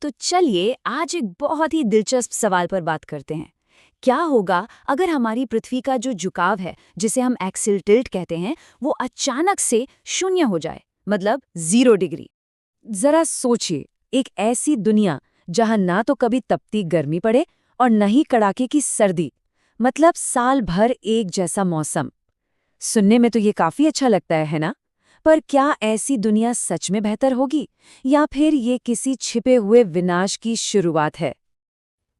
तो चलिए आज एक बहुत ही दिलचस्प सवाल पर बात करते हैं। क्या होगा अगर हमारी पृथ्वी का जो झुकाव है, जिसे हम एक्सिल टिल्ट कहते हैं, वो अचानक से शून्य हो जाए, मतलब 0 डिग्री। जरा सोचिए, एक ऐसी दुनिया जहां ना तो कभी तपती गर्मी पड़े और न ही कड़ाके की सर्दी, मतलब साल भर एक जैसा मौसम। सुनने में तो ये काफी अच्छा लगता है ना? पर क्या ऐसी दुनिया सच में बेहतर होगी, या फिर ये किसी छिपे हुए विनाश की शुरुआत है?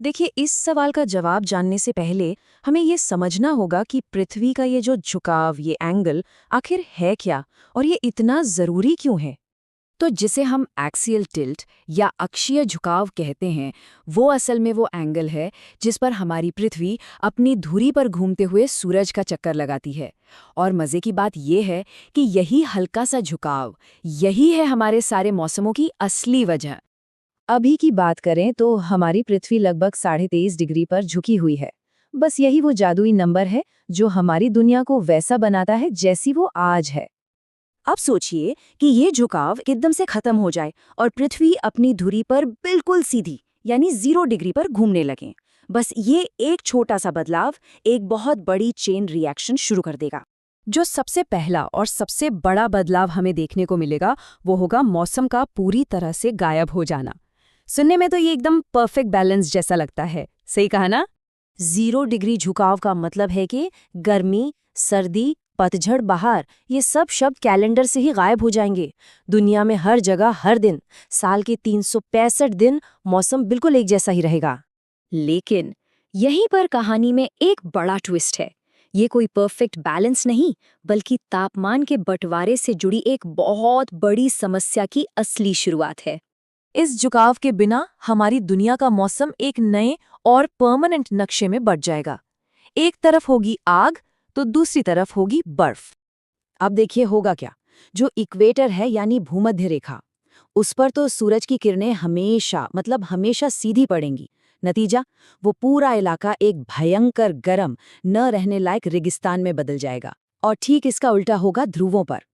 देखिए, इस सवाल का जवाब जानने से पहले हमें ये समझना होगा कि पृथ्वी का ये जो झुकाव, ये एंगल आखिर है क्या, और ये इतना जरूरी क्यों है। तो जिसे हम एक्सियल टिल्ट या अक्षीय झुकाव कहते हैं, वो असल में वो एंगल है जिस पर हमारी पृथ्वी अपनी धुरी पर घूमते हुए सूरज का चक्कर लगाती है। और मज़े की बात यह है कि यही हल्का सा झुकाव, यही है हमारे सारे मौसमों की असली वजह। अभी की बात करें तो हमारी पृथ्वी लगभग 23.5 डिग्री पर झुकी हुई है। बस यही वो जादुई नंबर है जो हमारी दुनिया को वैसा बनाता है जैसी वो आज है। अब सोचिए कि ये झुकाव एकदम से खत्म हो जाए और पृथ्वी अपनी धुरी पर बिल्कुल सीधी, यानी 0 डिग्री पर घूमने लगे। बस ये एक छोटा सा बदलाव एक बहुत बड़ी चेन रिएक्शन शुरू कर देगा। जो सबसे पहला और सबसे बड़ा बदलाव हमें देखने को मिलेगा, वो होगा मौसम का पूरी तरह से गायब हो जाना। सुनने में तो ये एकदम परफेक्ट बैलेंस जैसा लगता है, सही कहा ना? 0 डिग्री झुकाव का मतलब है कि गर्मी, सर्दी, पतझड़, बहार, ये सब शब्द कैलेंडर से ही गायब हो जाएंगे। दुनिया में हर जगह हर दिन, साल के 365 दिन मौसम बिल्कुल एक जैसा ही रहेगा। लेकिन यहीं पर कहानी में एक बड़ा ट्विस्ट है। ये कोई परफेक्ट बैलेंस नहीं, बल्कि तापमान के बंटवारे से जुड़ी एक बहुत बड़ी समस्या की असली शुरुआत है। इस झुकाव के बिना हमारी दुनिया का मौसम एक नए और परमानेंट नक्शे में बट जाएगा। एक तरफ होगी आग तो दूसरी तरफ होगी बर्फ। अब देखिए होगा क्या। जो इक्वेटर है, यानी भूमध्य रेखा, उस पर तो सूरज की किरणें हमेशा, मतलब हमेशा सीधी पड़ेंगी। नतीजा, वो पूरा इलाका एक भयंकर गर्म, न रहने लायक रेगिस्तान में बदल जाएगा। और ठीक इसका उल्टा होगा ध्रुवों पर।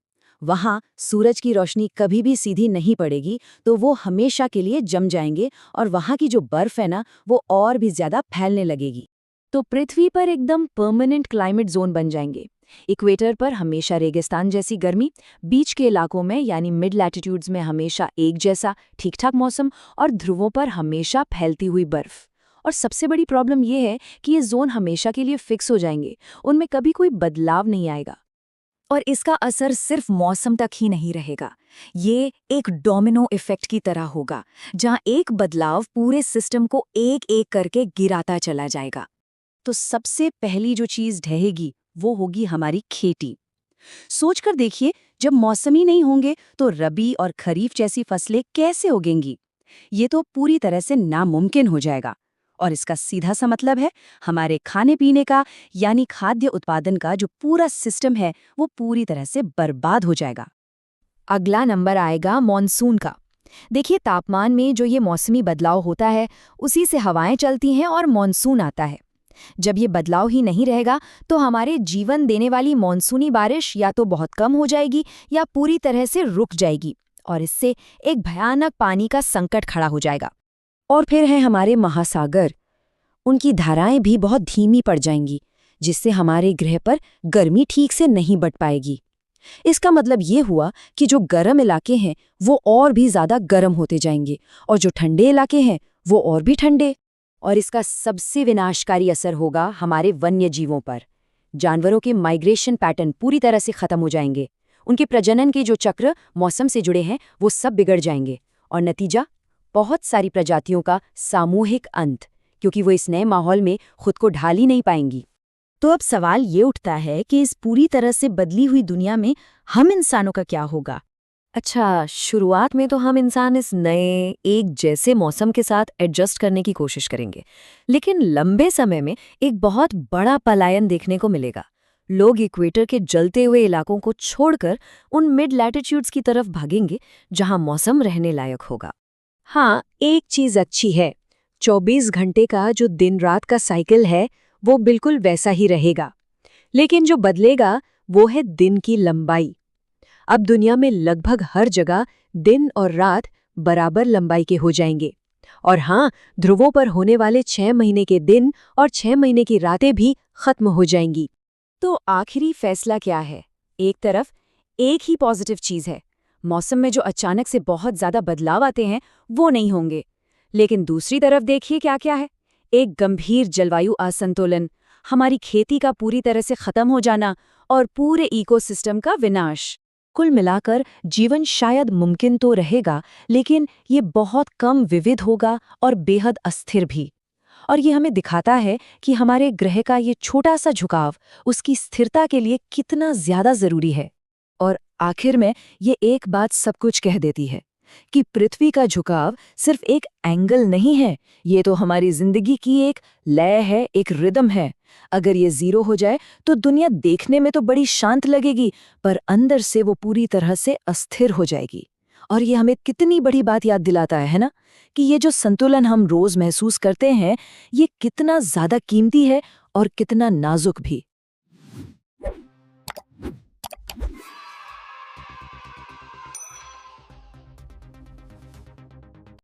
वहां सूरज की रोशनी कभी भी सीधी नहीं पड़ेगी, तो वो हमेशा के लिए जम जाएंगे और वहां की जो बर्फ है ना, वो और भी ज्यादा फैलने लगेगी। तो पृथ्वी पर एकदम परमानेंट क्लाइमेट जोन बन जाएंगे। इक्वेटर पर हमेशा रेगिस्तान जैसी गर्मी, बीच के इलाकों में यानी मिड लैटिट्यूड्स में हमेशा एक जैसा ठीक ठाक मौसम, और ध्रुवों पर हमेशा फैलती हुई बर्फ। और सबसे बड़ी प्रॉब्लम यह है कि ये जोन हमेशा के लिए फिक्स हो जाएंगे, उनमें कभी कोई बदलाव नहीं आएगा। और इसका असर सिर्फ मौसम तक ही नहीं रहेगा, ये एक डोमिनो इफेक्ट की तरह होगा, जहां एक बदलाव पूरे सिस्टम को एक एक करके गिराता चला जाएगा। तो सबसे पहली जो चीज ढहेगी वो होगी हमारी खेती। सोचकर देखिए, जब मौसम ही नहीं होंगे तो रबी और खरीफ जैसी फसलें कैसे उगेंगी? ये तो पूरी तरह से नामुमकिन हो जाएगा। और इसका सीधा सा मतलब है हमारे खाने पीने का, यानी खाद्य उत्पादन का जो पूरा सिस्टम है, वो पूरी तरह से बर्बाद हो जाएगा। अगला नंबर आएगा मॉनसून का। देखिए, तापमान में जो ये मौसमी बदलाव होता है, उसी से हवाएं चलती हैं और मॉनसून आता है। जब ये बदलाव ही नहीं रहेगा तो हमारे जीवन देने वाली मॉनसूनी बारिश या तो बहुत कम हो जाएगी या पूरी तरह से रुक जाएगी, और इससे एक भयानक पानी का संकट खड़ा हो जाएगा। और फिर हैं हमारे महासागर। उनकी धाराएं भी बहुत धीमी पड़ जाएंगी, जिससे हमारे ग्रह पर गर्मी ठीक से नहीं बढ़ पाएगी। इसका मतलब ये हुआ कि जो गर्म इलाके हैं वो और भी ज्यादा गर्म होते जाएंगे, और जो ठंडे इलाके हैं वो और भी ठंडे। और इसका सबसे विनाशकारी असर होगा हमारे वन्य जीवों पर। जानवरों के माइग्रेशन पैटर्न पूरी तरह से खत्म हो जाएंगे। उनके प्रजनन के जो चक्र मौसम से जुड़े हैं वो सब बिगड़ जाएंगे, और नतीजा, बहुत सारी प्रजातियों का सामूहिक अंत, क्योंकि वो इस नए माहौल में खुद को ढाल ही नहीं पाएंगी। तो अब सवाल ये उठता है कि इस पूरी तरह से बदली हुई दुनिया में हम इंसानों का क्या होगा? अच्छा, शुरुआत में तो हम इंसान इस नए एक जैसे मौसम के साथ एडजस्ट करने की कोशिश करेंगे, लेकिन लंबे समय में एक बहुत बड़ा पलायन देखने को मिलेगा। लोग इक्वेटर के जलते हुए इलाकों को छोड़कर उन मिड लैटिट्यूड्स की तरफ भागेंगे, जहां मौसम रहने लायक होगा। हाँ, एक चीज अच्छी है, 24 घंटे का जो दिन रात का साइकिल है वो बिल्कुल वैसा ही रहेगा। लेकिन जो बदलेगा वो है दिन की लंबाई। अब दुनिया में लगभग हर जगह दिन और रात बराबर लंबाई के हो जाएंगे, और हाँ, ध्रुवों पर होने वाले 6 महीने के दिन और 6 महीने की रातें भी खत्म हो जाएंगी। तो आखिरी फैसला क्या है? एक तरफ एक ही पॉजिटिव चीज है, मौसम में जो अचानक से बहुत ज्यादा बदलाव आते हैं वो नहीं होंगे। लेकिन दूसरी तरफ देखिए क्या क्या है। एक गंभीर जलवायु असंतुलन, हमारी खेती का पूरी तरह से खत्म हो जाना और पूरे इकोसिस्टम का विनाश। कुल मिलाकर जीवन शायद मुमकिन तो रहेगा, लेकिन ये बहुत कम विविध होगा और बेहद अस्थिर भी। और ये हमें दिखाता है कि हमारे ग्रह का ये छोटा सा झुकाव उसकी स्थिरता के लिए कितना ज्यादा जरूरी है। और आखिर में ये एक बात सब कुछ कह देती है कि पृथ्वी का झुकाव सिर्फ एक एंगल नहीं है, ये तो हमारी जिंदगी की एक लय है, एक रिदम है। अगर ये जीरो हो जाए तो दुनिया देखने में तो बड़ी शांत लगेगी, पर अंदर से वो पूरी तरह से अस्थिर हो जाएगी। और ये हमें कितनी बड़ी बात याद दिलाता है ना, कि ये जो संतुलन हम रोज महसूस करते हैं, ये कितना ज्यादा कीमती है और कितना नाजुक भी।